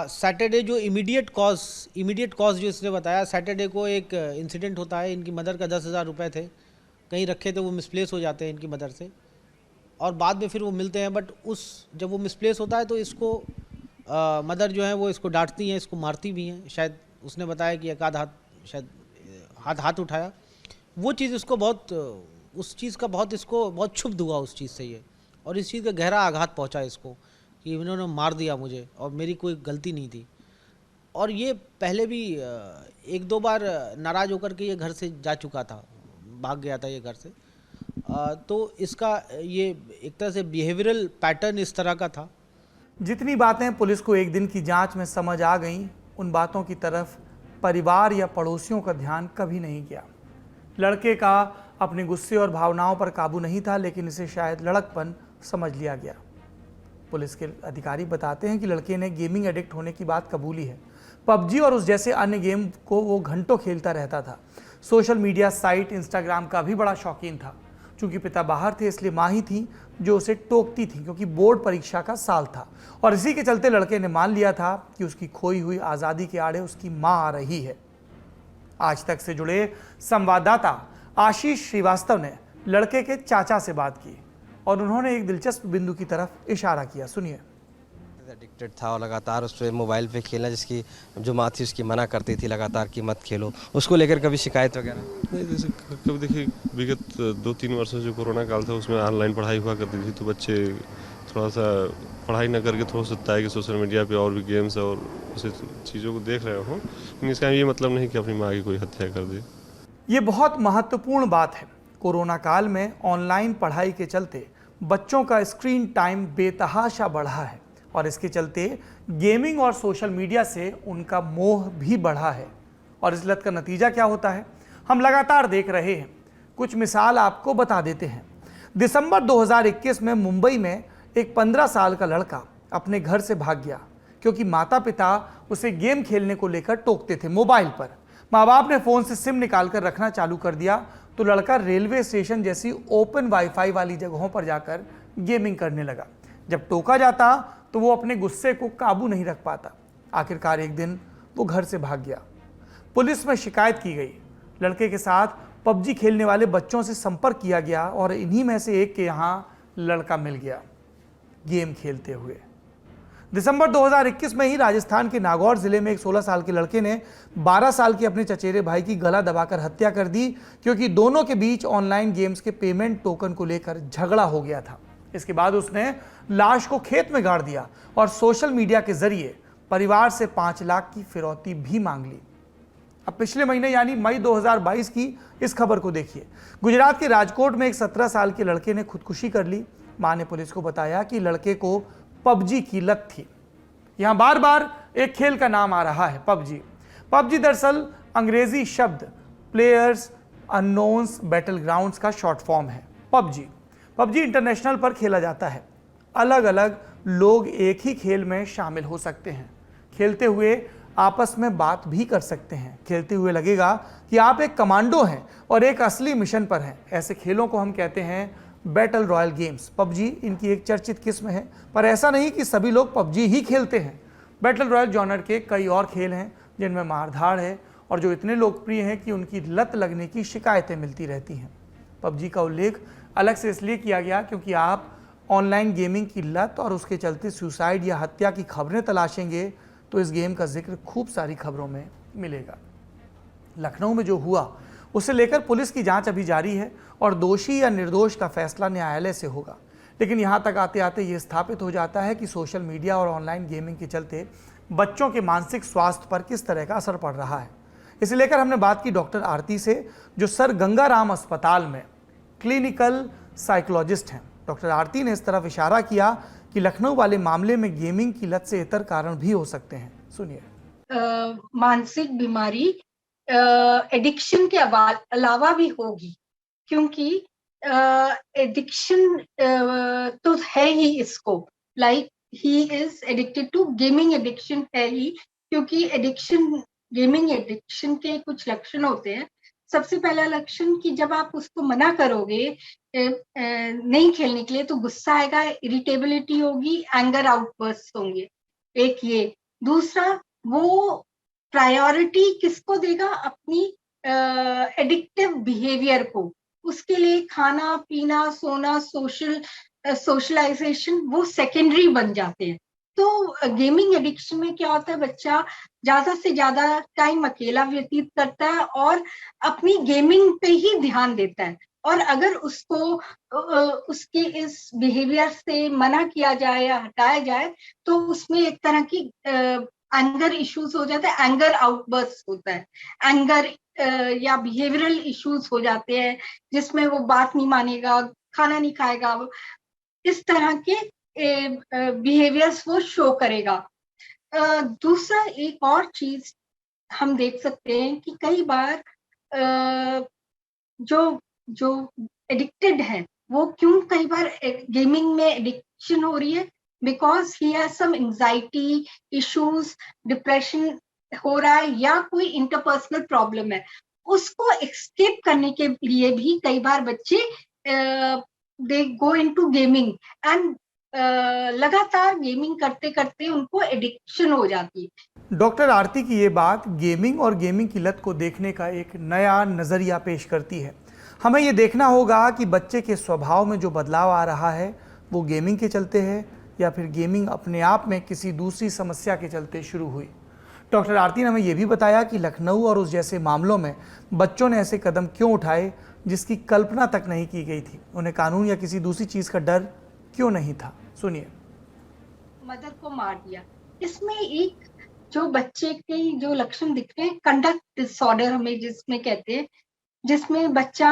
सैटरडे जो इमीडिएट कॉज जो इसने बताया, सैटरडे को एक इंसिडेंट होता है। इनकी मदर का 10,000 रुपये थे, कहीं रखे थे, वो मिसप्लेस हो जाते हैं इनकी मदर से और बाद में फिर वो मिलते हैं। बट जब वो मिसप्लेस होता है तो इसको मदर जो है वो इसको डांटती हैं, इसको मारती भी हैं। शायद उसने बताया कि एक आध हाथ शायद हाथ उठाया। वो चीज़ इसको उस चीज़ का इसको बहुत क्षुब्ध हुआ उस चीज़ से ये, और इस चीज़ का गहरा आघात पहुंचा इसको कि इन्होंने मार दिया मुझे और मेरी कोई गलती नहीं थी। और ये पहले भी 1-2 बार नाराज़ होकर के ये घर से जा चुका था, भाग गया था ये घर से। तो इसका ये एक तरह से बिहेवियरल पैटर्न इस तरह का था। जितनी बातें पुलिस को एक दिन की जांच में समझ आ गईं, उन बातों की तरफ परिवार या पड़ोसियों का ध्यान कभी नहीं गया। लड़के का अपने गुस्से और भावनाओं पर काबू नहीं था, लेकिन इसे शायद लड़कपन समझ लिया गया। पुलिस के अधिकारी बताते हैं कि लड़के ने गेमिंग एडिक्ट होने की बात कबूली है। पबजी और उस जैसे अन्य गेम को वो घंटों खेलता रहता था। सोशल मीडिया साइट इंस्टाग्राम का भी बड़ा शौकीन था। चूंकि पिता बाहर थे इसलिए माँ ही थी जो उसे टोकती थी, क्योंकि बोर्ड परीक्षा का साल था और इसी के चलते लड़के ने मान लिया था कि उसकी खोई हुई आज़ादी के आड़े उसकी माँ आ रही है। आज तक से जुड़े संवाददाता आशीष श्रीवास्तव ने लड़के के चाचा से बात की और उन्होंने एक दिलचस्प बिंदु की तरफ इशारा किया। सुनिए। एडिक्टेड था और लगातार उस पर मोबाइल पे खेलना, जिसकी जो माँ थी उसकी मना करती थी लगातार कि मत खेलो। उसको लेकर कभी शिकायत वगैरह नहीं? जैसे कभी देखिए विगत 2-3 वर्षों जो कोरोना काल था उसमें ऑनलाइन पढ़ाई हुआ करती थी, तो बच्चे थोड़ा सा पढ़ाई न करके थोड़ा सा होता है कि सोशल मीडिया पे और भी गेम्स और उसे चीज़ों को देख रहे हो, लेकिन इसका ये मतलब नहीं कि अपनी माँ की कोई हत्या कर दे। ये बहुत महत्वपूर्ण बात है। कोरोना काल में ऑनलाइन पढ़ाई के चलते बच्चों का स्क्रीन टाइम बेतहाशा बढ़ा है और इसके चलते गेमिंग और सोशल मीडिया से उनका मोह भी बढ़ा है। और इस लत का नतीजा क्या होता है हम लगातार देख रहे हैं। कुछ मिसाल आपको बता देते हैं। दिसंबर 2021 में मुंबई में एक 15 साल का लड़का अपने घर से भाग गया क्योंकि माता पिता उसे गेम खेलने को लेकर टोकते थे मोबाइल पर। माँ बाप ने फ़ोन से सिम निकाल कर रखना चालू कर दिया तो लड़का रेलवे स्टेशन जैसी ओपन वाईफाई वाली जगहों पर जाकर गेमिंग करने लगा। जब टोका जाता तो वो अपने गुस्से को काबू नहीं रख पाता। आखिरकार एक दिन वो घर से भाग गया। पुलिस में शिकायत की गई। लड़के के साथ पबजी खेलने वाले बच्चों से संपर्क किया गया और इन्हीं में से एक के यहाँ लड़का मिल गया गेम खेलते हुए। दिसंबर 2021 में ही राजस्थान के नागौर जिले में एक 16 साल के लड़के ने 12 साल के अपने चचेरे भाई की गला दबाकर हत्या कर दी क्योंकि दोनों के बीच ऑनलाइन गेम्स के पेमेंट टोकन को लेकर झगड़ा हो गया था। इसके बाद उसने लाश को खेत में गाड़ दिया और सोशल मीडिया के जरिए परिवार से 5 लाख की फिरौती भी मांग ली। अब पिछले महीने यानी मई 2022 की इस खबर को देखिए। गुजरात के राजकोट में एक 17 साल के लड़के ने खुदकुशी कर ली। मां ने पुलिस को बताया कि लड़के को पबजी की लत थी। यहां बार बार एक खेल का नाम आ रहा है, पबजी। पबजी दरअसल अंग्रेजी शब्द प्लेयर्स अननोन्स बैटल ग्राउंड्स का शॉर्ट फॉर्म है पबजी। पबजी इंटरनेशनल पर खेला जाता है। अलग अलग लोग एक ही खेल में शामिल हो सकते हैं। खेलते हुए आपस में बात भी कर सकते हैं। खेलते हुए लगेगा कि आप एक कमांडो हैं और एक असली मिशन पर हैं। ऐसे खेलों को हम कहते हैं बैटल रॉयल गेम्स। पबजी इनकी एक चर्चित किस्म है, पर ऐसा नहीं कि सभी लोग पबजी ही खेलते हैं। बैटल रॉयल जॉनर के कई और खेल हैं जिनमें मारधाड़ है और जो इतने लोकप्रिय हैं कि उनकी लत लगने की शिकायतें मिलती रहती हैं। पबजी का उल्लेख अलग से इसलिए किया गया क्योंकि आप ऑनलाइन गेमिंग की लत और उसके चलते सुसाइड या हत्या की खबरें तलाशेंगे तो इस गेम का जिक्र खूब सारी खबरों में मिलेगा। लखनऊ में जो हुआ उसे लेकर पुलिस की जांच अभी जारी है और दोषी या निर्दोष का फैसला न्यायालय से होगा। लेकिन यहाँ तक आते आते ये स्थापित हो जाता है कि सोशल मीडिया और ऑनलाइन गेमिंग के चलते बच्चों के मानसिक स्वास्थ्य पर किस तरह का असर पड़ रहा है। इसे लेकर हमने बात की डॉक्टर आरती से, जो सर गंगाराम अस्पताल में क्लिनिकल साइकोलॉजिस्ट हैं। डॉक्टर आरती ने इस तरफ इशारा किया कि लखनऊ वाले मामले में गेमिंग की लत से इतर कारण भी हो सकते हैं। सुनिए। मानसिक बीमारी एडिक्शन के अलावा भी होगी, क्योंकि एडिक्शन तो है ही इसको, like he is addicted to gaming, addiction है ही, क्योंकि एडिक्शन, गेमिंग एडिक्शन के कुछ लक्षण होते हैं। सबसे पहला लक्षण कि जब आप उसको मना करोगे नहीं खेलने के लिए तो गुस्सा आएगा, इरिटेबिलिटी होगी, एंगर आउटबर्स्ट होंगे, एक ये। दूसरा, वो प्रायोरिटी किसको देगा? अपनी एडिक्टिव बिहेवियर को। उसके लिए खाना पीना, सोना, सोशलाइजेशन वो सेकेंडरी बन जाते हैं। तो गेमिंग एडिक्शन में क्या होता है, बच्चा ज्यादा से ज्यादा टाइम अकेला व्यतीत करता है और अपनी गेमिंग पे ही ध्यान देता है। और अगर उसको उसके इस बिहेवियर से मना किया जाए या हटाया जाए तो उसमें एक तरह की एंगर इश्यूज हो जाता है, एंगर आउटबर्स्ट होता है, एंगर या बिहेवियरल इश्यूज हो जाते हैं जिसमें वो बात नहीं मानेगा, खाना नहीं खाएगा, इस तरह के बिहेवियर्स वो शो करेगा। दूसरा, एक और चीज हम देख सकते हैं कि कई बार जो एडिक्टेड है वो क्यों कई बार गेमिंग में एडिक्शन हो रही है, because he has some anxiety issues, depression हो रहा है या कोई इंटरपर्सनल प्रॉब्लम है। उसको एस्केप करने के लिए भी कई बार बच्चे दे गो इनटू गेमिंग एंड लगातार गेमिंग करते करते उनको एडिक्शन हो जाती है। डॉक्टर आरती की ये बात गेमिंग और गेमिंग की लत को देखने का एक नया नज़रिया पेश करती है। हमें ये देखना होगा कि बच्चे के स्वभाव में जो बदलाव आ रहा है वो गेमिंग के चलते है या फिर गेमिंग अपने आप में किसी दूसरी समस्या के चलते शुरू हुई। डॉक्टर आरती ने हमें ये भी बताया कि लखनऊ और उस जैसे मामलों में बच्चों ने ऐसे कदम क्यों उठाए जिसकी कल्पना तक नहीं की गई थी। उन्हें कानून या किसी दूसरी चीज़ का डर क्यों नहीं था। सुनिए। मदर को मार दिया, इसमें एक जो बच्चे के जो लक्षण दिखते हैं, कंडक्ट डिसऑर्डर हमें जिसमें कहते हैं, जिसमें बच्चा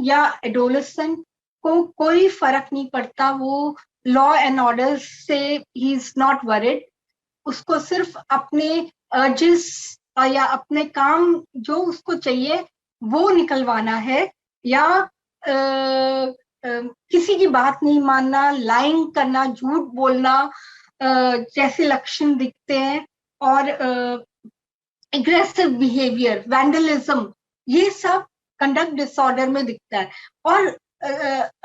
या एडोलेसेंट को कोई फर्क नहीं पड़ता, वो लॉ एंड ऑर्डर से ही इज नॉट वरिड, उसको सिर्फ अपने अर्जेस या अपने काम जो उसको चाहिए वो निकलवाना है, या किसी की बात नहीं मानना, लाइंग करना, झूठ बोलना जैसे लक्षण दिखते हैं, और एग्रेसिव बिहेवियर, वैंडलिज्म, ये सब कंडक्ट डिसऑर्डर में दिखता है। और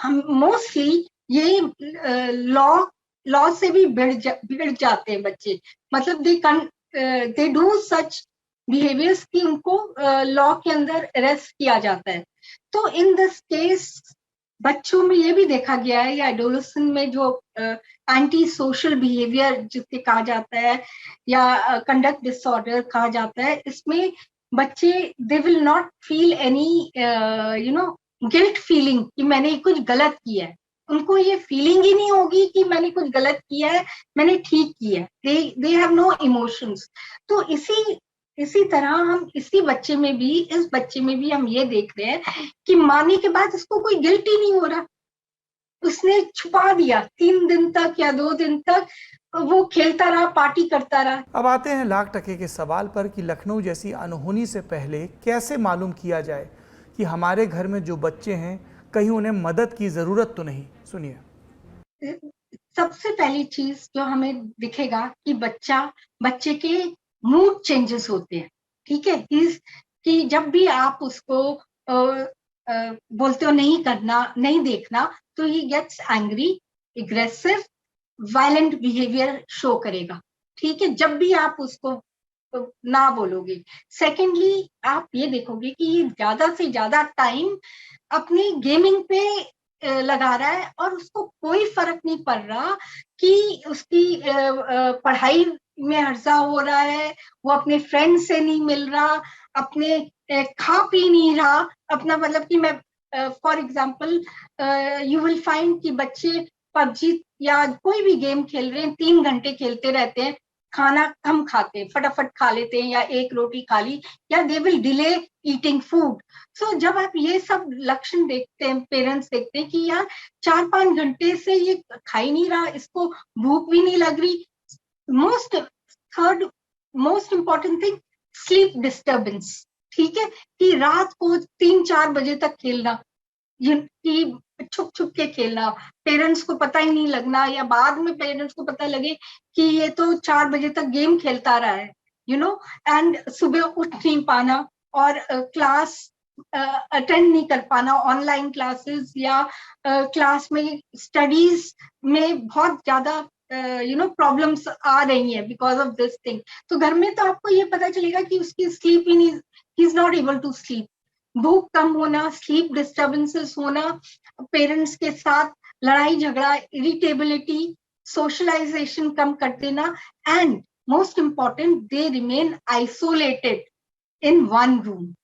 हम मोस्टली ये लॉ से भी बिगड़ जाते हैं बच्चे, मतलब दे डू सच बिहेवियर्स कि उनको लॉ के अंदर अरेस्ट किया जाता है। तो इन दिस केस बच्चों में ये भी देखा गया है, या एडोलेसेंट में जो एंटी सोशल बिहेवियर जिसे कहा जाता है या कंडक्ट डिसऑर्डर कहा जाता है, इसमें बच्चे they will not feel any guilt feeling कि मैंने कुछ गलत किया है। उनको ये फीलिंग ही नहीं होगी कि मैंने कुछ गलत किया है, मैंने ठीक किया है। They have no emotions. तो इसी तरह हम इस बच्चे में भी हम ये देख रहे हैं कि मारने के बाद इसको कोई गिल्ट ही नहीं हो रहा। उसने छुपा दिया 3 दिन तक या 2 दिन तक, वो खेलता रहा, पार्टी करता रहा। अब आते हैं लाख टके के सवाल पर कि लखनऊ जैसी अनहोनी से पहले कैसे मालूम किया जाए कि हमारे घर में जो बच्चे हैं कहीं उन्हें मदद की जरूरत तो नहीं। सुनिए। सबसे पहली चीज जो हमें दिखेगा कि बच्चे के मूड चेंजेस होते हैं, ठीक है, कि जब भी आप उसको बोलते हो नहीं करना, नहीं देखना, तो he gets angry, aggressive, violent behaviour show करेगा, ठीक है, जब भी आप उसको ना बोलोगे। सेकेंडली, आप ये देखोगे कि ये ज्यादा से ज्यादा टाइम अपनी गेमिंग पे लगा रहा है और उसको कोई फर्क नहीं पड़ रहा कि उसकी पढ़ाई में हर्जा हो रहा है, वो अपने फ्रेंड से नहीं मिल रहा, अपने खा पी नहीं रहा अपना, मतलब कि मैं for example you will find कि बच्चे पबजी या कोई भी गेम खेल रहे हैं, 3 घंटे खेलते रहते हैं, खाना कम खाते हैं, फटाफट खा लेते हैं, या एक रोटी खा ली, या they will delay eating food. So जब आप ये सब लक्षण देखते हैं, पेरेंट्स देखते हैं कि यार 4-5 घंटे से ये खा ही नहीं रहा, इसको भूख भी नहीं लग रही। Most important thing, sleep disturbance, ठीक है, कि रात को 3-4 बजे तक खेलना, कि छुप छुप के खेलना, पेरेंट्स को पता ही नहीं लगना, या बाद में पेरेंट्स को पता लगे कि ये तो 4 बजे तक गेम खेलता रहा है, एंड सुबह उठ नहीं पाना, और क्लास अटेंड नहीं कर पाना, ऑनलाइन क्लासेस या क्लास में स्टडीज में बहुत ज्यादा प्रॉब्लम्स आ रही हैं बिकॉज ऑफ दिस थिंग। तो घर में तो आपको ये पता चलेगा कि उसकी स्लीप ही नहीं, he is not able to sleep, भूख कम होना, स्लीप डिस्टर्बेंसेस होना, पेरेंट्स के साथ लड़ाई झगड़ा, इरिटेबिलिटी, सोशलाइजेशन कम कर देना, and most important, they remain isolated in one room.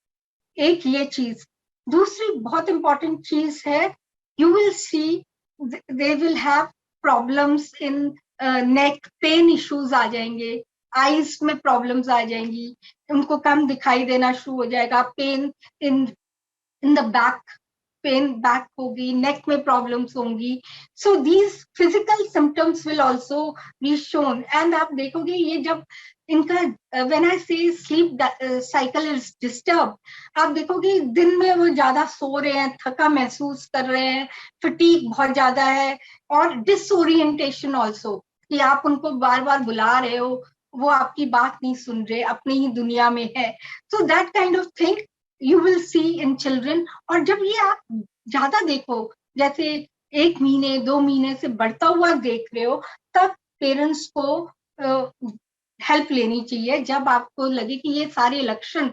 एक ये चीज। दूसरी बहुत इंपॉर्टेंट चीज है, you will see they will have problems in neck, pain issues आ जाएंगे, आईज में प्रॉब्लम्स आ जाएंगी, उनको कम दिखाई देना शुरू हो जाएगा, pain in the back, pain back होगी, नेक में प्रॉब्लम्स होंगी। So these physical symptoms will also be shown, and आप देखोगे ये जब इनका व्हेन आई से स्लीप साइकिल इज डिस्टर्ब, आप देखोगे दिन में वो ज्यादा सो रहे हैं, थका महसूस कर रहे हैं, फटीग बहुत ज्यादा है, और डिसओरिएंटेशन ऑल्सो, कि आप उनको बार बार बुला रहे हो, वो आपकी बात नहीं सुन रहे, अपनी ही दुनिया में है। So that kind of thing you will C in children. और जब ये आप ज्यादा देखो, जैसे 1 महीने 2 महीने से बढ़ता हुआ देख रहे हो, तब पेरेंट्स को हेल्प लेनी चाहिए, जब आपको लगे कि ये सारे लक्षण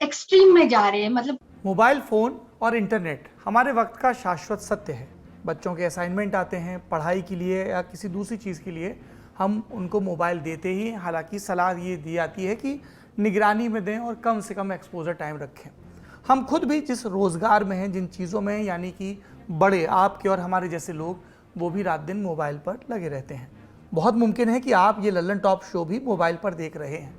एक्सट्रीम में जा रहे हैं। मतलब मोबाइल फ़ोन और इंटरनेट हमारे वक्त का शाश्वत सत्य है। बच्चों के असाइनमेंट आते हैं, पढ़ाई के लिए या किसी दूसरी चीज़ के लिए हम उनको मोबाइल देते ही, हालांकि सलाह ये दी जाती है कि निगरानी में दें और कम से कम एक्सपोजर टाइम रखें। हम खुद भी जिस रोज़गार में हैं, जिन चीज़ों में, यानी कि बड़े आपके और हमारे जैसे लोग, वो भी रात दिन मोबाइल पर लगे रहते हैं। बहुत मुमकिन है कि आप ये लल्लन टॉप शो भी मोबाइल पर देख रहे हैं।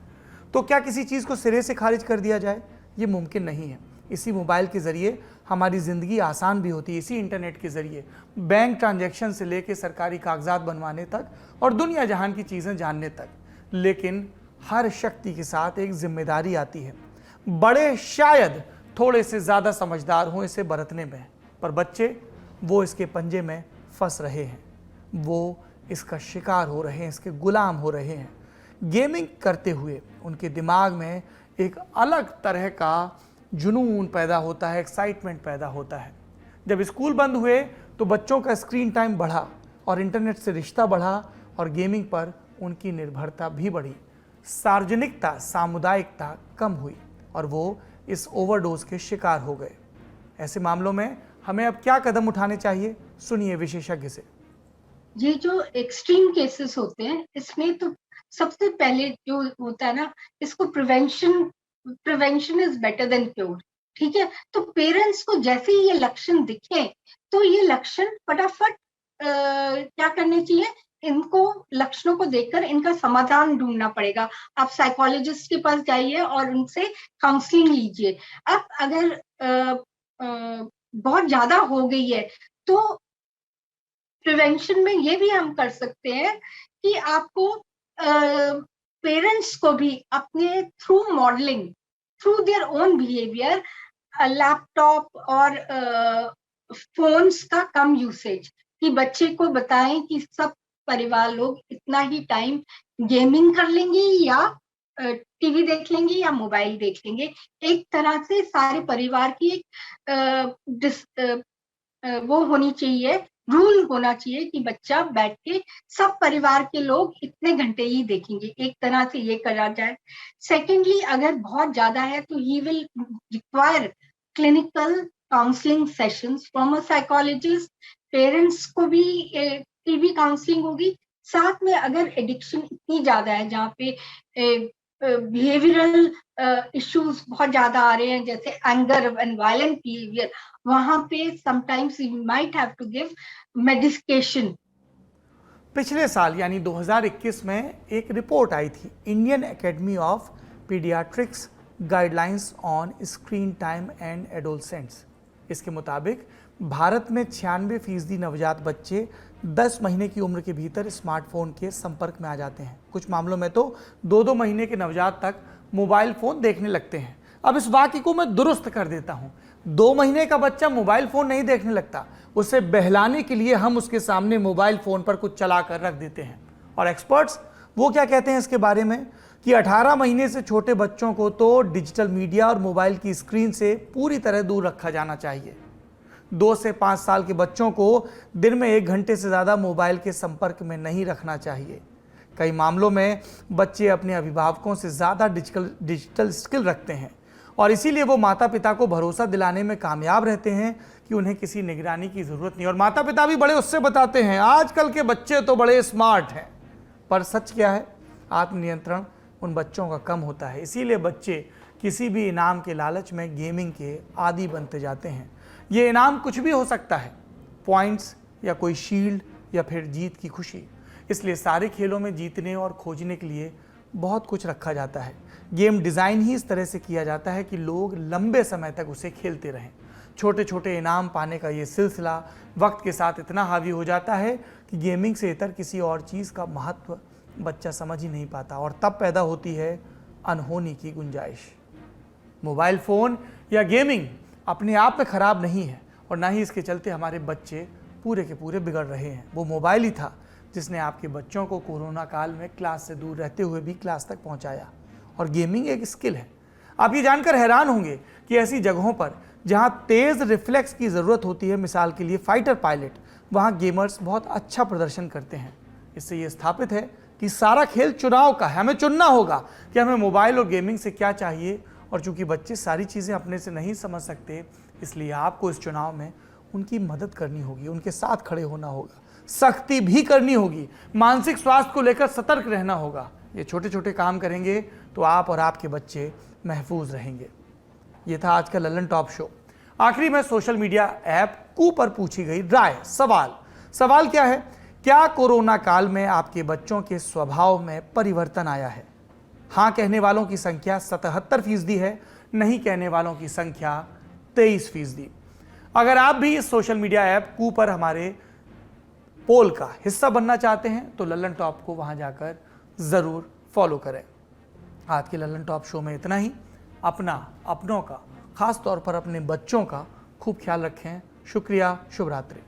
तो क्या किसी चीज़ को सिरे से खारिज कर दिया जाए? ये मुमकिन नहीं है। इसी मोबाइल के ज़रिए हमारी ज़िंदगी आसान भी होती है। इसी इंटरनेट के ज़रिए बैंक ट्रांजैक्शन से लेकर सरकारी कागजात बनवाने तक और दुनिया जहान की चीज़ें जानने तक। लेकिन हर शक्ति के साथ एक जिम्मेदारी आती है। बड़े शायद थोड़े से ज़्यादा समझदार हों इसे बरतने में, पर बच्चे वो इसके पंजे में फंस रहे हैं, वो इसका शिकार हो रहे हैं, इसके गुलाम हो रहे हैं। गेमिंग करते हुए उनके दिमाग में एक अलग तरह का जुनून पैदा होता है, एक्साइटमेंट पैदा होता है। जब स्कूल बंद हुए तो बच्चों का स्क्रीन टाइम बढ़ा और इंटरनेट से रिश्ता बढ़ा और गेमिंग पर उनकी निर्भरता भी बढ़ी। सार्वजनिकता, सामुदायिकता कम हुई और वो इस ओवरडोज के शिकार हो गए। ऐसे मामलों में हमें अब क्या कदम उठाने चाहिए? सुनिए विशेषज्ञ से। ये जो एक्सट्रीम केसेस होते हैं, इसमें तो सबसे पहले जो होता है ना, इसको prevention is better than cure, ठीक है। तो पेरेंट्स को जैसे ही ये लक्षण दिखे, तो ये लक्षण फटाफट क्या करने चाहिए, इनको लक्षणों को देखकर इनका समाधान ढूंढना पड़ेगा। आप साइकोलॉजिस्ट के पास जाइए और उनसे काउंसलिंग लीजिए। अब अगर बहुत ज्यादा हो गई है तो प्रिवेंशन में ये भी हम कर सकते हैं कि आपको पेरेंट्स को भी अपने through modelling, through their own behaviour, laptop और फोन्स का कम यूसेज, कि बच्चे को बताएं कि सब परिवार लोग इतना ही टाइम गेमिंग कर लेंगे या टीवी देख लेंगे या मोबाइल देख लेंगे। एक तरह से सारे परिवार की एक वो होनी चाहिए, रूल होना चाहिए कि बच्चा बैठ के सब परिवार के लोग इतने घंटे ही देखेंगे, एक तरह से ये करा जाए। सेकेंडली, अगर बहुत ज्यादा है तो he will require clinical counselling sessions from a psychologist. Parents को भी टीवी काउंसलिंग होगी। साथ में अगर एडिक्शन इतनी ज्यादा है, जहाँ पे बिहेवियरल इश्यूज बहुत ज्यादा आ रहे हैं, जैसे एंगर एंड वायलेंट बिहेवियर, वहां पे sometimes we might have to give medication. पिछले साल यानी 2021 में एक रिपोर्ट आई थी, Indian Academy of Pediatrics guidelines on screen time and adolescents. इसके मुताबिक भारत में 96% नवजात बच्चे 10 महीने की उम्र के भीतर स्मार्टफोन के संपर्क में आ जाते हैं। कुछ मामलों में तो 2-2 महीने के नवजात तक मोबाइल फ़ोन देखने लगते हैं। अब इस वाक्य को मैं दुरुस्त कर देता हूँ। 2 महीने का बच्चा मोबाइल फ़ोन नहीं देखने लगता, उसे बहलाने के लिए हम उसके सामने मोबाइल फ़ोन पर कुछ चला कर रख देते हैं। और एक्सपर्ट्स वो क्या कहते हैं इसके बारे में कि 18 महीने से छोटे बच्चों को तो डिजिटल मीडिया और मोबाइल की स्क्रीन से पूरी तरह दूर रखा जाना चाहिए। 2 से 5 साल के बच्चों को दिन में 1 घंटे से ज़्यादा मोबाइल के संपर्क में नहीं रखना चाहिए। कई मामलों में बच्चे अपने अभिभावकों से ज़्यादा डिजिटल स्किल रखते हैं और इसीलिए वो माता पिता को भरोसा दिलाने में कामयाब रहते हैं कि उन्हें किसी निगरानी की ज़रूरत नहीं। और माता पिता भी बड़े उससे बताते हैं आजकल के बच्चे तो बड़े स्मार्ट हैं, पर सच क्या है, आत्मनियंत्रण उन बच्चों का कम होता है। इसीलिए बच्चे किसी भी इनाम के लालच में गेमिंग के आदी बनते जाते हैं। ये इनाम कुछ भी हो सकता है, पॉइंट्स या कोई शील्ड या फिर जीत की खुशी। इसलिए सारे खेलों में जीतने और खोजने के लिए बहुत कुछ रखा जाता है। गेम डिज़ाइन ही इस तरह से किया जाता है कि लोग लंबे समय तक उसे खेलते रहें। छोटे छोटे इनाम पाने का ये सिलसिला वक्त के साथ इतना हावी हो जाता है कि गेमिंग से इतर किसी और चीज़ का महत्व बच्चा समझ ही नहीं पाता और तब पैदा होती है अनहोनी की गुंजाइश। मोबाइल फ़ोन या गेमिंग अपने आप में ख़राब नहीं है और ना ही इसके चलते हमारे बच्चे पूरे के पूरे बिगड़ रहे हैं। वो मोबाइल ही था जिसने आपके बच्चों को कोरोना काल में क्लास से दूर रहते हुए भी क्लास तक पहुंचाया। और गेमिंग एक स्किल है। आप ये जानकर हैरान होंगे कि ऐसी जगहों पर जहां तेज़ रिफ्लेक्स की ज़रूरत होती है, मिसाल के लिए फाइटर पायलट, वहां गेमर्स बहुत अच्छा प्रदर्शन करते हैं। इससे ये स्थापित है कि सारा खेल चुनाव का है। हमें चुनना होगा कि हमें मोबाइल और गेमिंग से क्या चाहिए। और चूंकि बच्चे सारी चीज़ें अपने से नहीं समझ सकते, इसलिए आपको इस चुनाव में उनकी मदद करनी होगी, उनके साथ खड़े होना होगा, सख्ती भी करनी होगी, मानसिक स्वास्थ्य को लेकर सतर्क रहना होगा। ये छोटे छोटे काम करेंगे तो आप और आपके बच्चे महफूज रहेंगे। ये था आज का लल्लन टॉप शो। आखिरी में सोशल मीडिया ऐप कू पर पूछी गई राय। सवाल क्या है? क्या कोरोना काल में आपके बच्चों के स्वभाव में परिवर्तन आया है? हाँ कहने वालों की संख्या 77% है, नहीं कहने वालों की संख्या 23%। अगर आप भी इस सोशल मीडिया ऐप कू पर हमारे पोल का हिस्सा बनना चाहते हैं तो लल्लन टॉप को वहां जाकर ज़रूर फॉलो करें। आज के लल्लन टॉप शो में इतना ही। अपनों का, खास तौर पर अपने बच्चों का खूब ख्याल रखें। शुक्रिया, शुभ रात्रि।